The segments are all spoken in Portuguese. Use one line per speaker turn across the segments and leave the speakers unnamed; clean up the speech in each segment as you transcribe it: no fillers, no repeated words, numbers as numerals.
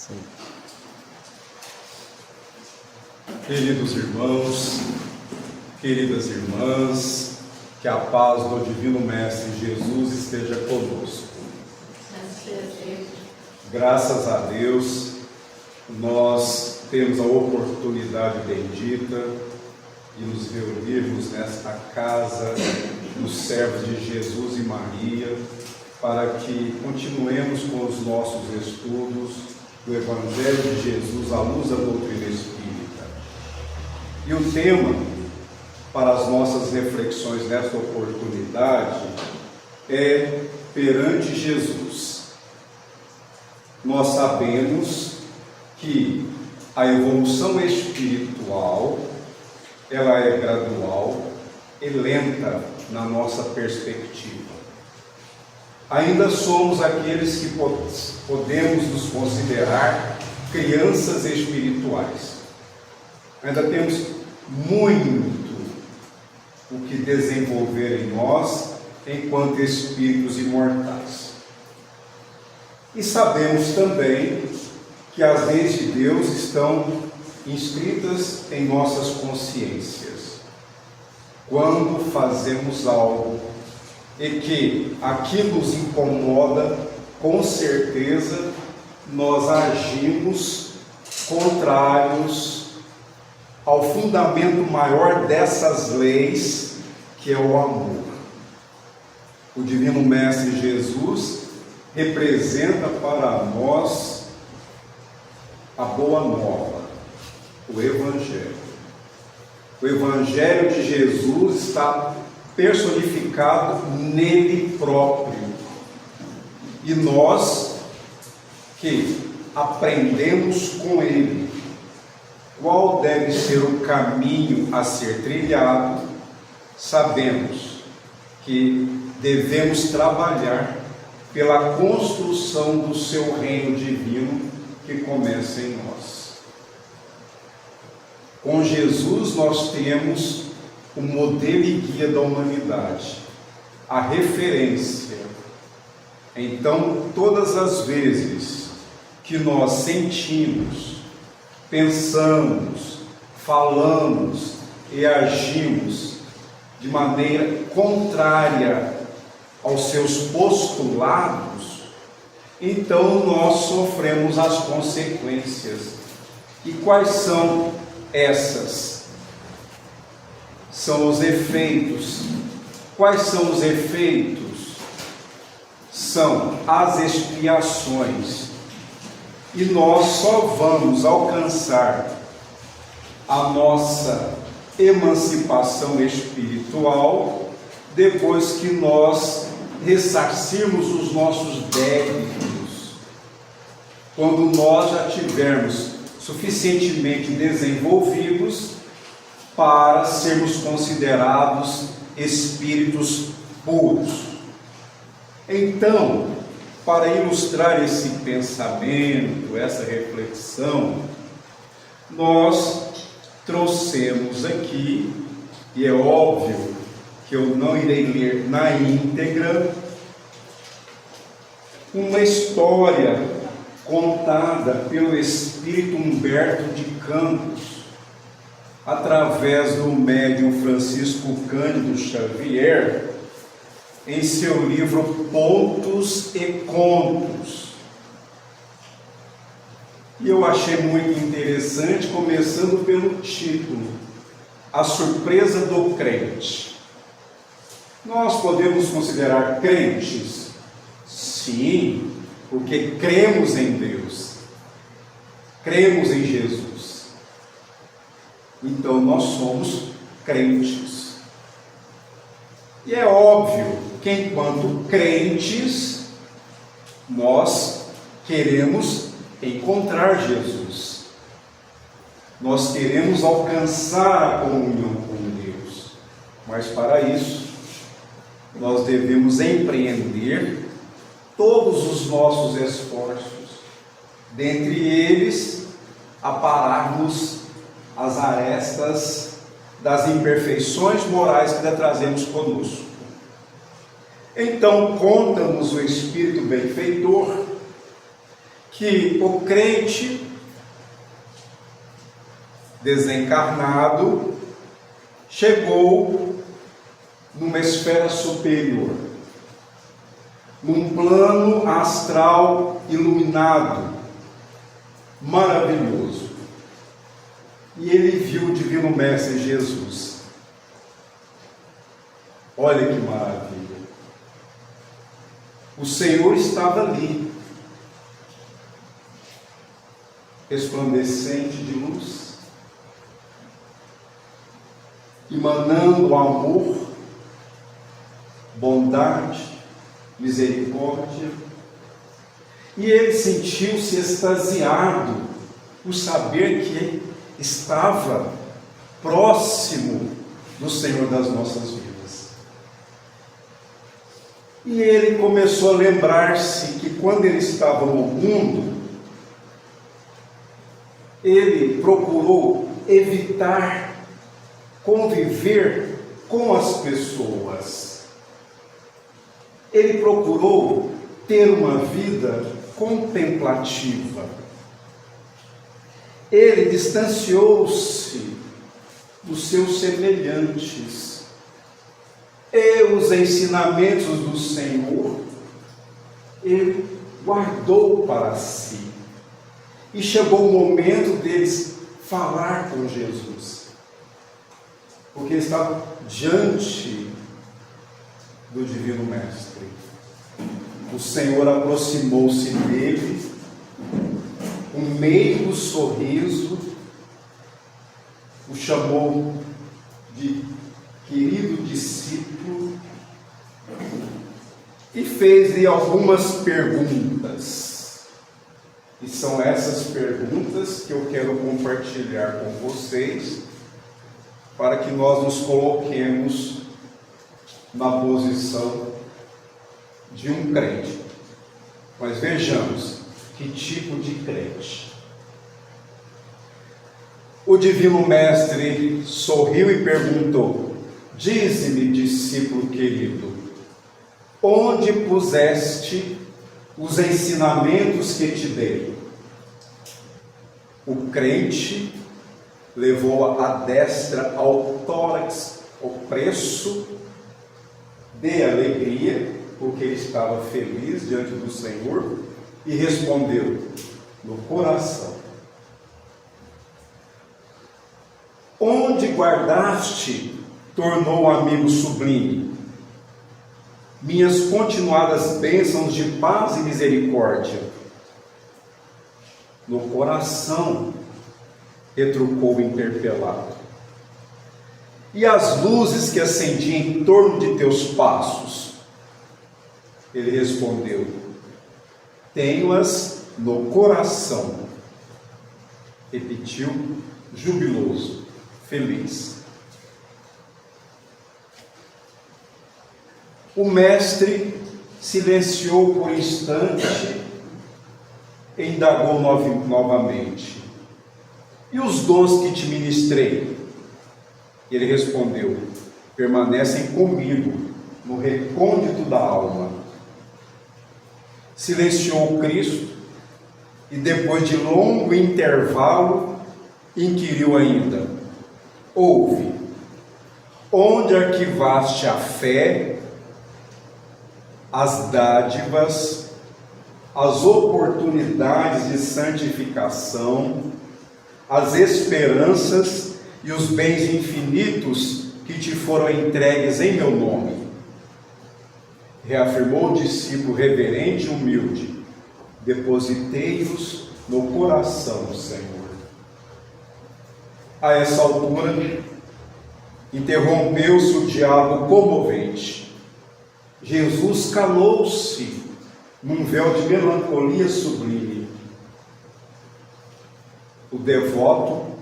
Sim.
Queridos irmãos, queridas irmãs, que a paz do Divino Mestre Jesus esteja conosco. Graças a Deus, nós temos a oportunidade bendita de nos reunirmos nesta casa dos servos de Jesus e Maria, para que continuemos com os nossos estudos do Evangelho de Jesus à luz da doutrina espírita. E o tema para as nossas reflexões nesta oportunidade é perante Jesus. Nós sabemos que a evolução espiritual, ela é gradual e lenta na nossa perspectiva. Ainda somos aqueles que podemos nos considerar crianças espirituais. Ainda temos muito o que desenvolver em nós enquanto espíritos imortais. E sabemos também que as leis de Deus estão inscritas em nossas consciências. Quando fazemos algo e que aquilo nos incomoda, com certeza nós agimos contrários ao fundamento maior dessas leis, que é o amor. O Divino Mestre Jesus representa para nós a boa nova, o Evangelho. O Evangelho de Jesus está personificado nele próprio. E nós que aprendemos com ele qual deve ser o caminho a ser trilhado, sabemos que devemos trabalhar pela construção do seu reino divino que começa em nós. Com Jesus nós temos o modelo e guia da humanidade, a referência. Então, todas as vezes que nós sentimos, pensamos, falamos e agimos de maneira contrária aos seus postulados, então nós sofremos as consequências. E quais são essas? São os efeitos. Quais são os efeitos? São as expiações. E nós só vamos alcançar a nossa emancipação espiritual depois que nós ressarcirmos os nossos débitos. Quando nós já tivermos suficientemente desenvolvidos para sermos considerados espíritos puros. Então, para ilustrar esse pensamento, essa reflexão, nós trouxemos aqui, e é óbvio que eu não irei ler na íntegra, uma história contada pelo espírito Humberto de Campos, através do médium Francisco Cândido Xavier, em seu livro Pontos e Contos. E eu achei muito interessante, começando pelo título, A Surpresa do Crente. Nós podemos considerar crentes? Sim, porque cremos em Deus, cremos em Jesus. Então nós somos crentes. E é óbvio que enquanto crentes, nós queremos encontrar Jesus. Nós queremos alcançar a comunhão com Deus. Mas para isso, nós devemos empreender todos os nossos esforços, dentre eles, apararmos as arestas das imperfeições morais que ainda trazemos conosco. Então, conta-nos o Espírito benfeitor que o crente desencarnado chegou numa esfera superior, num plano astral iluminado, maravilhoso. E ele viu o Divino Mestre Jesus. Olha que maravilha! O Senhor estava ali, resplandecente de luz, emanando amor, bondade, misericórdia, e ele sentiu-se extasiado por saber que estava próximo do Senhor das nossas vidas. E ele começou a lembrar-se que quando ele estava no mundo, ele procurou evitar conviver com as pessoas. Ele procurou ter uma vida contemplativa. Ele distanciou-se dos seus semelhantes. E os ensinamentos do Senhor, ele guardou para si. E chegou o momento deles falar com Jesus, porque ele estava diante do Divino Mestre. O Senhor aproximou-se dele, com meio sorriso, o chamou de querido discípulo e fez-lhe algumas perguntas. E são essas perguntas que eu quero compartilhar com vocês, para que nós nos coloquemos na posição de um crente. Mas vejamos que tipo de crente. O Divino Mestre sorriu e perguntou: dize-me, discípulo querido, onde puseste os ensinamentos que te dei? O crente levou a destra ao tórax, o preço de alegria, porque ele estava feliz diante do Senhor, e respondeu: no coração. Onde guardaste, tornou o amigo sublime, minhas continuadas bênçãos de paz e misericórdia? No coração, retrucou o interpelado. E as luzes que acendiam em torno de teus passos? Ele respondeu: tenho-as no coração. Repetiu, jubiloso, feliz. O mestre silenciou por instante e indagou novamente: e os dons que te ministrei? Ele respondeu: permanecem comigo no recôndito da alma. Silenciou Cristo e, depois de longo intervalo, inquiriu ainda: ouve, onde arquivaste a fé, as dádivas, as oportunidades de santificação, as esperanças e os bens infinitos que te foram entregues em meu nome? Reafirmou o discípulo reverente e humilde: depositei-os no coração, Senhor. A essa altura, interrompeu-se o diálogo comovente. Jesus calou-se num véu de melancolia sublime. O devoto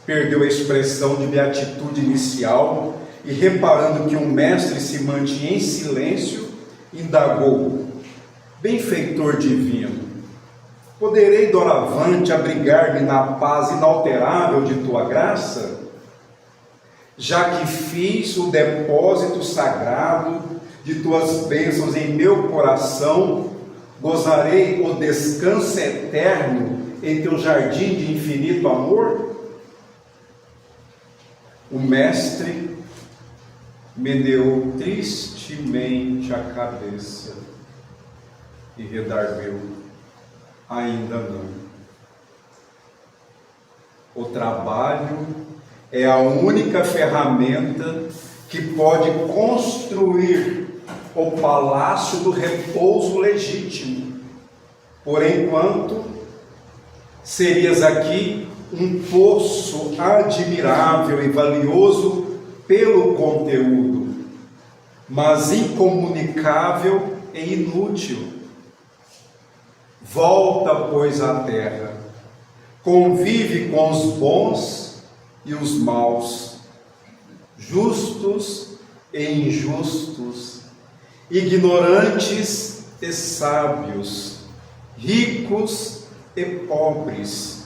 perdeu a expressão de beatitude inicial e, reparando que o mestre se mantinha em silêncio, indagou: benfeitor divino, poderei doravante abrigar-me na paz inalterável de tua graça, já que fiz o depósito sagrado de tuas bênçãos em meu coração, Gozarei o descanso eterno em teu jardim de infinito amor? O mestre meneou tristemente a cabeça e redargueu: ainda não. O trabalho é a única ferramenta que pode construir o palácio do repouso legítimo. Por enquanto, serias aqui um poço admirável e valioso pelo conteúdo, mas incomunicável e inútil. Volta, pois, à terra, convive com os bons e os maus, justos e injustos, ignorantes e sábios, ricos e pobres,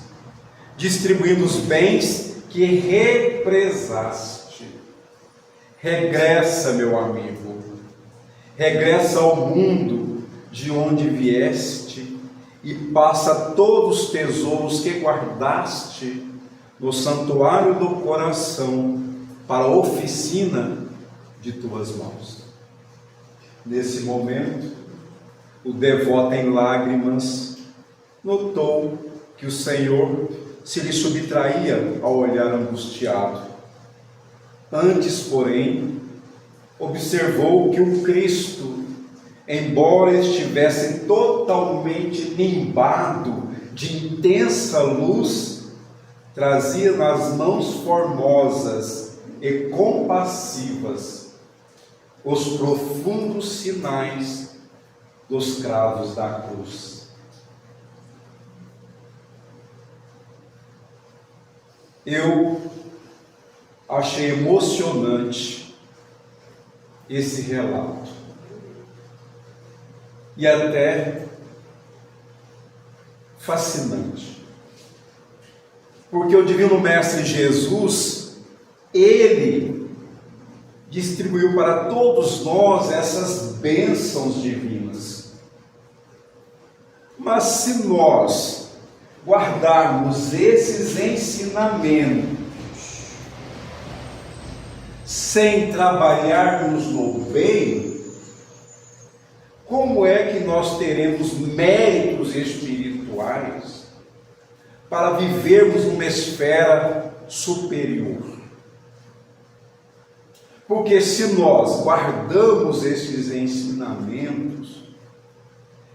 distribuindo os bens que represaste. Regressa, meu amigo, regressa ao mundo de onde vieste e passa todos os tesouros que guardaste no santuário do coração para a oficina de tuas mãos. Nesse momento, o devoto em lágrimas notou que o Senhor se lhe subtraía ao olhar angustiado. Antes, porém, observou que o Cristo, embora estivesse totalmente nimbado de intensa luz, trazia nas mãos formosas e compassivas os profundos sinais dos cravos da cruz. Eu achei emocionante esse relato e até fascinante, porque o Divino Mestre Jesus, Ele distribuiu para todos nós essas bênçãos divinas. Mas se nós guardarmos esses ensinamentos sem trabalharmos no bem, como é que nós teremos méritos espirituais para vivermos numa esfera superior? Porque se nós guardamos esses ensinamentos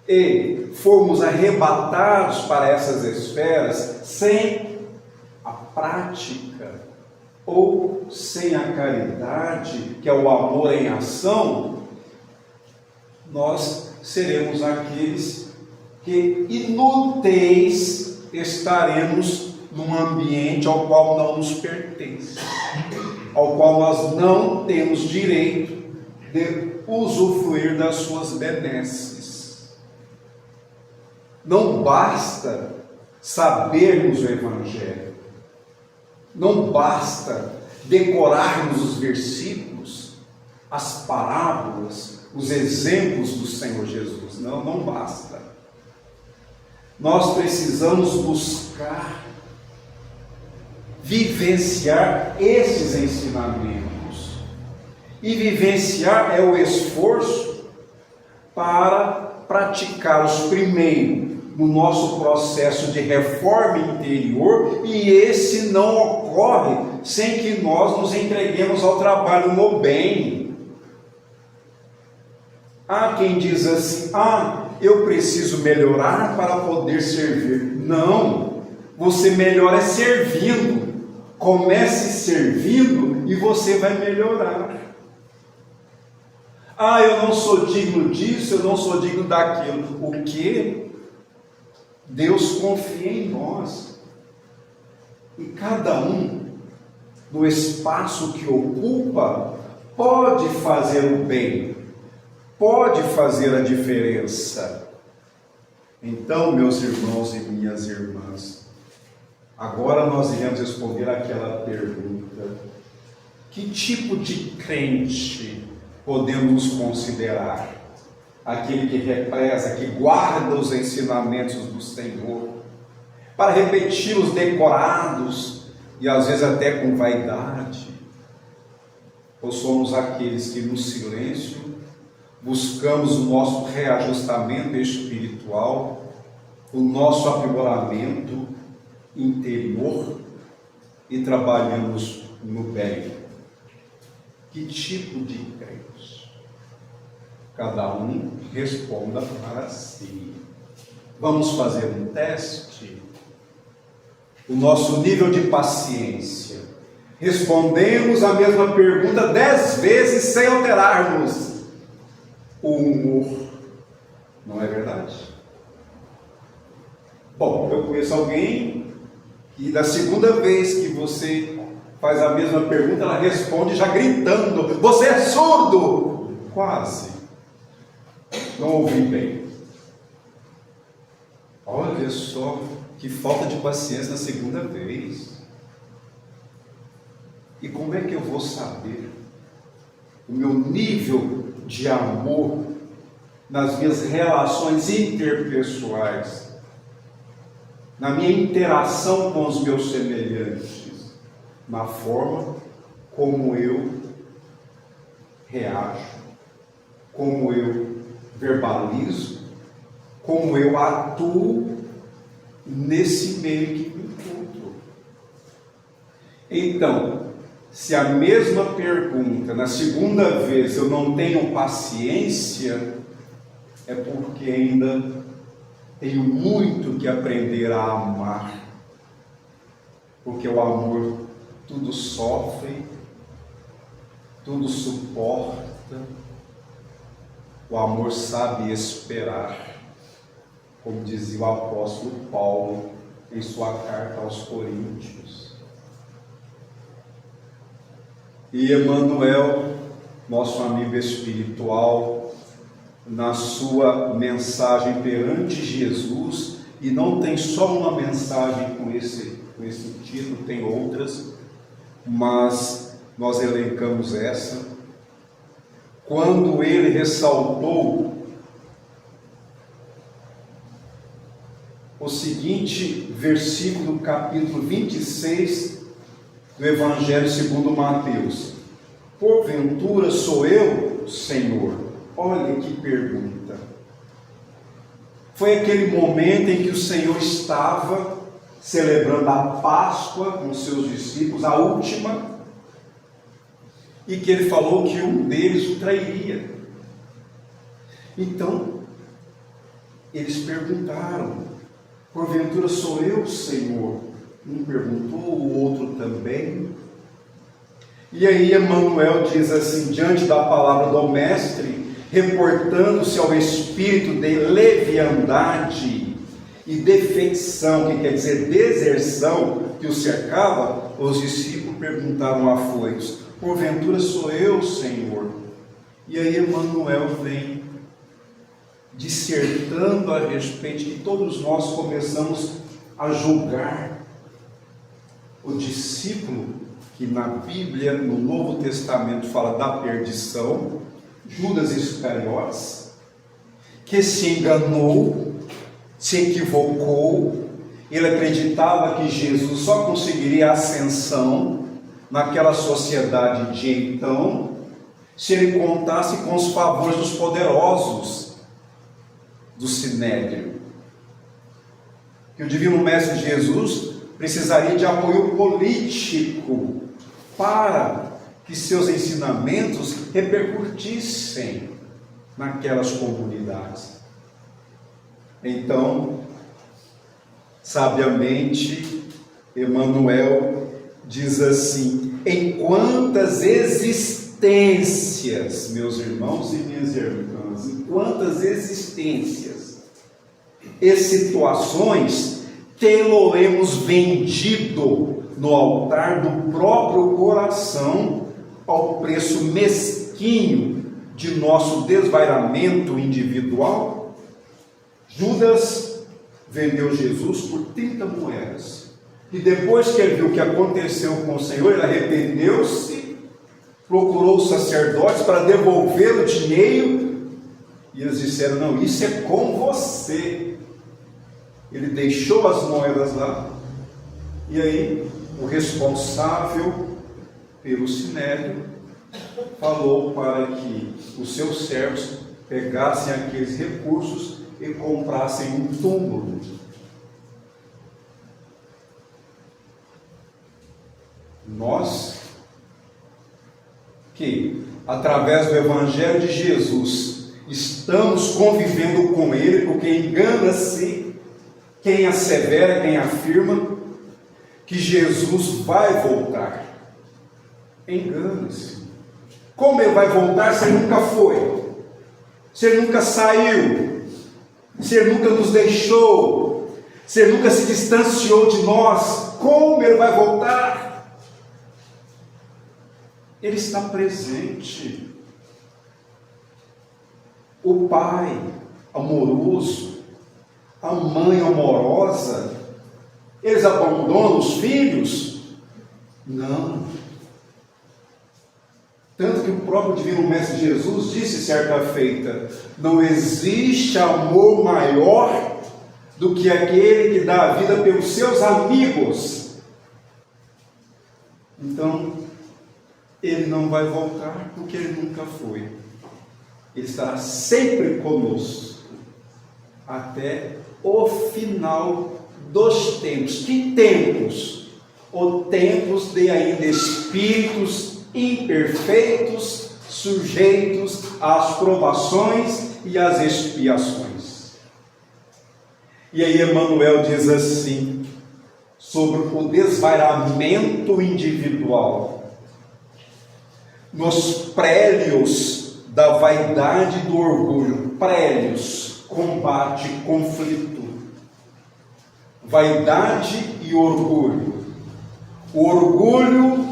e formos arrebatados para essas esferas sem a prática ou sem a caridade, que é o amor em ação, nós seremos aqueles que inúteis estaremos num ambiente ao qual não nos pertence, ao qual nós não temos direito de usufruir das suas benesses. Não basta sabermos o Evangelho, não basta decorarmos os versículos, as parábolas, os exemplos do Senhor Jesus. Não basta. Nós precisamos buscar vivenciar esses ensinamentos. E vivenciar é o esforço para praticar-os primeiro no nosso processo de reforma interior, e esse não ocorre sem que nós nos entreguemos ao trabalho no bem. Há quem diz assim: eu preciso melhorar para poder servir. Não, você melhora servindo. Comece servindo e você vai melhorar. Eu não sou digno disso, eu não sou digno daquilo. O que? Deus confia em nós. E cada um, no espaço que ocupa, pode fazer o bem, pode fazer a diferença. Então, meus irmãos e minhas irmãs, agora nós iremos responder aquela pergunta: que tipo de crente podemos nos considerar? aquele que represa, que guarda os ensinamentos do Senhor, para repeti-los decorados e às vezes até com vaidade? Ou somos aqueles que no silêncio buscamos o nosso reajustamento espiritual, o nosso aprimoramento interior e trabalhamos no bem? Que tipo de crentes? Cada um responda para si. Vamos fazer um teste? O nosso nível de paciência. Respondemos a mesma pergunta 10 vezes sem alterarmos o humor. Não é verdade? Bom, eu conheço alguém que da segunda vez que você faz a mesma pergunta, ela responde já gritando: você é surdo! Quase. Não ouvi bem. Olha só que falta de paciência na segunda vez. E como é que eu vou saber o meu nível de amor nas minhas relações interpessoais, na minha interação com os meus semelhantes? Na forma como eu reajo, como eu verbalizo, como eu atuo nesse meio que me encontro. Então, se a mesma pergunta, na segunda vez, eu não tenho paciência, é porque ainda tenho muito que aprender a amar. Porque o amor tudo sofre, tudo suporta. O amor sabe esperar, como dizia o apóstolo Paulo em sua carta aos Coríntios. E Emmanuel, nosso amigo espiritual, na sua mensagem perante Jesus, e não tem só uma mensagem com esse título, tem outras, mas nós elencamos essa, quando ele ressaltou o seguinte versículo do capítulo 26 do Evangelho segundo Mateus: porventura sou eu, Senhor? Olha que pergunta. Foi aquele momento em que o Senhor estava celebrando a Páscoa com seus discípulos, a última, e que ele falou que um deles o trairia. Então, eles perguntaram: porventura sou eu, Senhor? Um perguntou, o outro também. E aí Emmanuel diz assim, diante da palavra do Mestre, reportando-se ao espírito de leviandade e defeição, que quer dizer deserção, que o cercava, os discípulos perguntaram afoitos: porventura sou eu, Senhor? E aí Emmanuel vem dissertando a respeito que todos nós começamos a julgar o discípulo, que na Bíblia, no Novo Testamento, fala da perdição, Judas Iscariotes, que se enganou, se equivocou. Ele acreditava que Jesus só conseguiria ascensão naquela sociedade de então, se ele contasse com os favores dos poderosos do Sinédrio. Que o Divino Mestre Jesus precisaria de apoio político para que seus ensinamentos repercutissem naquelas comunidades. Então, sabiamente, Emmanuel diz assim: em quantas existências, meus irmãos e minhas irmãs, em quantas existências e situações tê-lo-emos vendido no altar do próprio coração ao preço mesquinho de nosso desvairamento individual? Judas vendeu Jesus por 30 moedas. E depois que ele viu o que aconteceu com o Senhor, ele arrependeu-se, procurou os sacerdotes para devolver o dinheiro E eles disseram: não, isso é com você. Ele deixou as moedas lá, e aí o responsável pelo sinédrio falou para que os seus servos pegassem aqueles recursos e comprassem um túmulo. Nós, que através do Evangelho de Jesus estamos convivendo com Ele, porque engana-se quem assevera, quem afirma que Jesus vai voltar. Engana-se. Como Ele vai voltar se Ele nunca foi? Se Ele nunca saiu? Se Ele nunca nos deixou? Se Ele nunca se distanciou de nós? Como Ele vai voltar? Ele está presente. O pai amoroso, a mãe amorosa, eles abandonam os filhos? Não. Tanto que o próprio Divino Mestre Jesus disse certa feita: não existe amor maior do que aquele que dá a vida pelos seus amigos. Então, Ele não vai voltar porque Ele nunca foi. Ele estará sempre conosco até o final dos tempos. Que tempos? Os tempos de ainda espíritos imperfeitos, sujeitos às provações e às expiações. E aí Emmanuel diz assim, sobre o desvairamento individual: nos prélios da vaidade e do orgulho. Prélios, combate, conflito. Vaidade e orgulho. O orgulho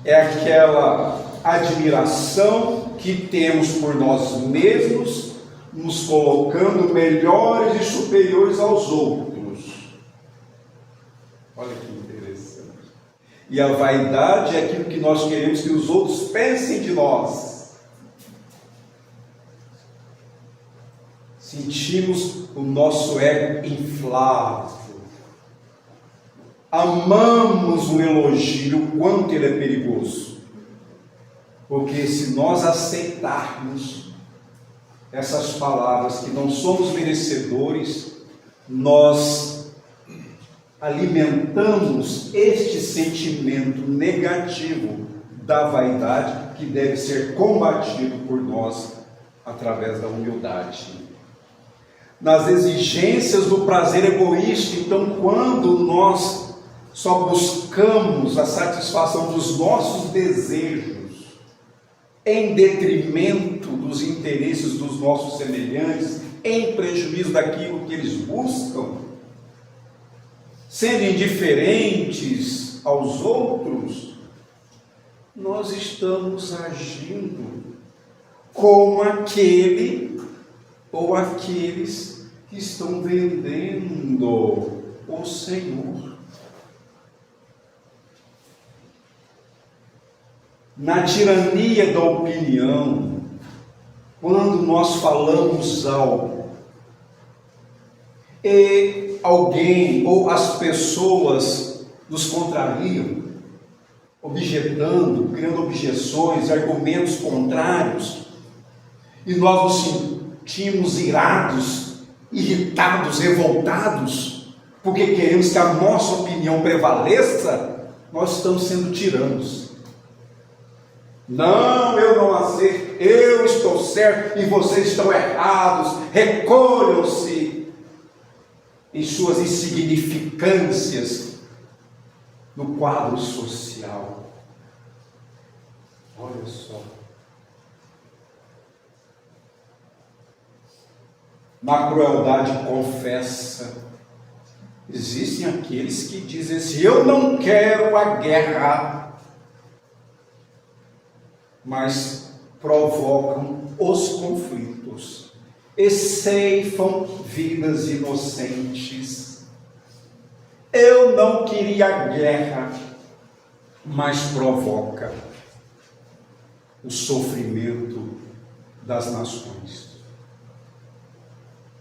é aquela admiração que temos por nós mesmos, nos colocando melhores e superiores aos outros. Olha que interessante. E a vaidade é aquilo que nós queremos que os outros pensem de nós. Sentimos o nosso ego inflado. Amamos o elogio, o quanto ele é perigoso. Porque se nós aceitarmos essas palavras que não somos merecedores, nós alimentamos este sentimento negativo da vaidade, que deve ser combatido por nós através da humildade. Nas exigências do prazer egoísta, então, quando nós só buscamos a satisfação dos nossos desejos em detrimento dos interesses dos nossos semelhantes, em prejuízo daquilo que eles buscam, sendo indiferentes aos outros, nós estamos agindo como aquele ou aqueles que estão vendendo o Senhor. Na tirania da opinião, quando nós falamos algo e alguém ou as pessoas nos contrariam, objetando, criando objeções, argumentos contrários, e nós nos sentimos irados, irritados, revoltados, porque queremos que a nossa opinião prevaleça, nós estamos sendo tiranos. Não, eu não aceito, eu estou certo e vocês estão errados. Recolham-se em suas insignificâncias no quadro social. Olha só. Na crueldade confessa, existem aqueles que dizem assim: eu não quero a guerra, mas provocam os conflitos e ceifam vidas inocentes. Eu não queria a guerra, mas provoca o sofrimento das nações.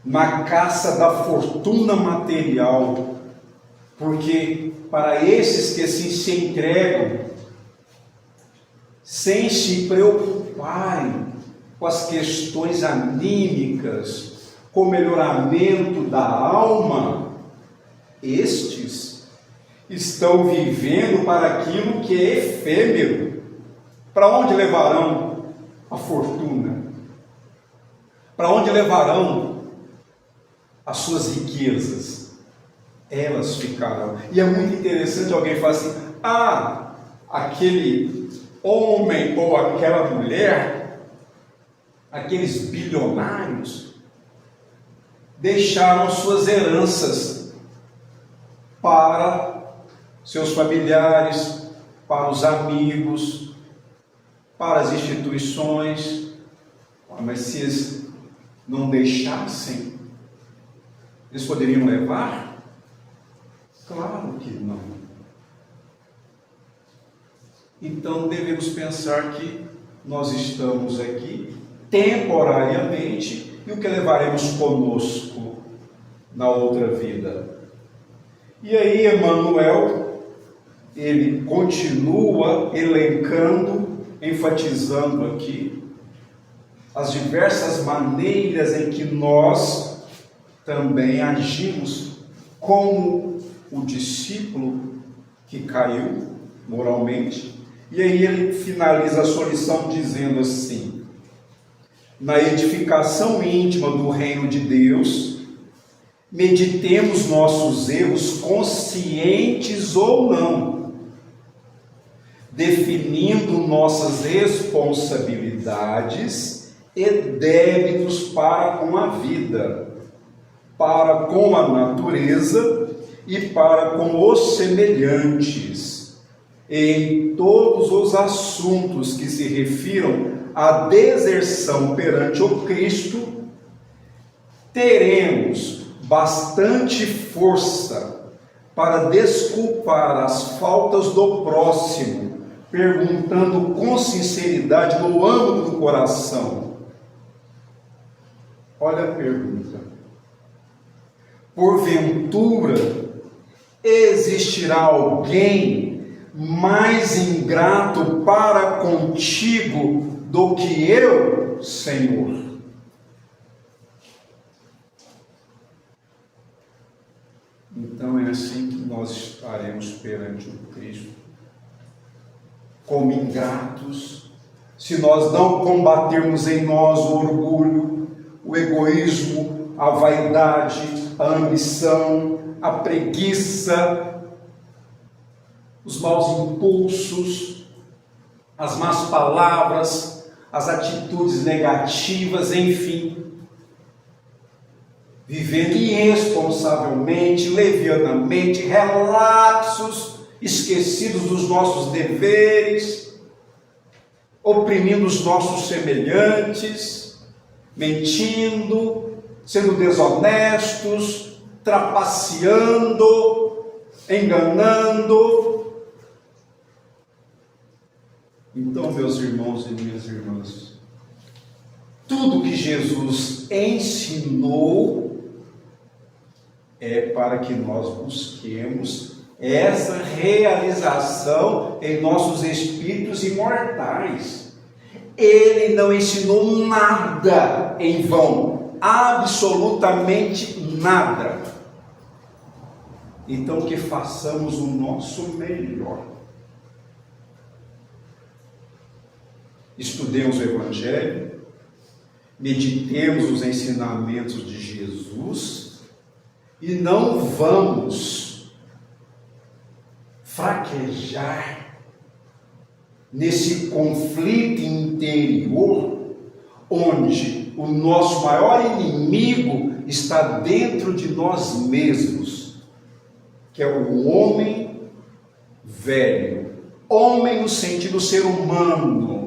na caça da fortuna material, porque para esses que assim se entregam, sem se preocuparem com as questões anímicas, com o melhoramento da alma, estes estão vivendo para aquilo que é efêmero. Para onde levarão a fortuna? Para onde levarão as suas riquezas? Elas ficarão. E é muito interessante alguém falar assim: aquele homem ou aquela mulher, aqueles bilionários, deixaram suas heranças para seus familiares, para os amigos, para as instituições. Mas se eles não deixassem, eles poderiam levar? Claro que não. Então devemos pensar que nós estamos aqui temporariamente, e o que levaremos conosco na outra vida. E aí Emmanuel, ele continua elencando, enfatizando aqui as diversas maneiras em que nós também agimos como o discípulo que caiu moralmente. E aí ele finaliza a sua lição dizendo assim: na edificação íntima do reino de Deus, meditemos nossos erros, conscientes ou não, definindo nossas responsabilidades e débitos para com a vida, para com a natureza e para com os semelhantes, em todos os assuntos que se refiram à deserção perante o Cristo, teremos bastante força para desculpar as faltas do próximo, perguntando com sinceridade no âmago do coração. Olha a pergunta: porventura existirá alguém mais ingrato para contigo do que eu, Senhor? Então é assim que nós estaremos perante o Cristo, como ingratos, se nós não combatermos em nós o orgulho, o egoísmo, a vaidade, a ambição, a preguiça, os maus impulsos, as más palavras, as atitudes negativas, enfim, vivendo irresponsavelmente, levianamente, relapsos, esquecidos dos nossos deveres, oprimindo os nossos semelhantes, mentindo, sendo desonestos, trapaceando, enganando. Então, meus irmãos e minhas irmãs, tudo que Jesus ensinou é para que nós busquemos essa realização em nossos espíritos imortais. Ele não ensinou nada em vão, absolutamente nada. Então que façamos o nosso melhor. Estudemos o Evangelho, meditemos os ensinamentos de Jesus e não vamos fraquejar nesse conflito interior, onde o nosso maior inimigo está dentro de nós mesmos, que é o homem velho, homem no sentido ser humano,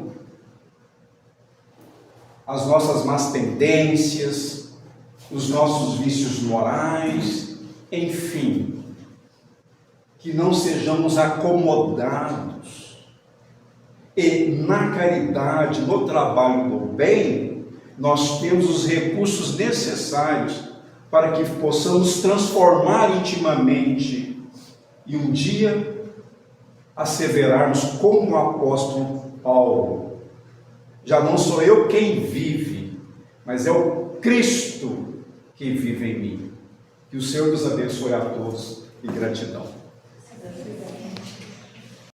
as nossas más tendências, os nossos vícios morais, enfim, que não sejamos acomodados. E na caridade, no trabalho do bem, nós temos os recursos necessários para que possamos transformar intimamente e um dia asseverarmos como o apóstolo Paulo: já não sou eu quem vive, mas é o Cristo que vive em mim. Que o Senhor nos abençoe a todos e gratidão.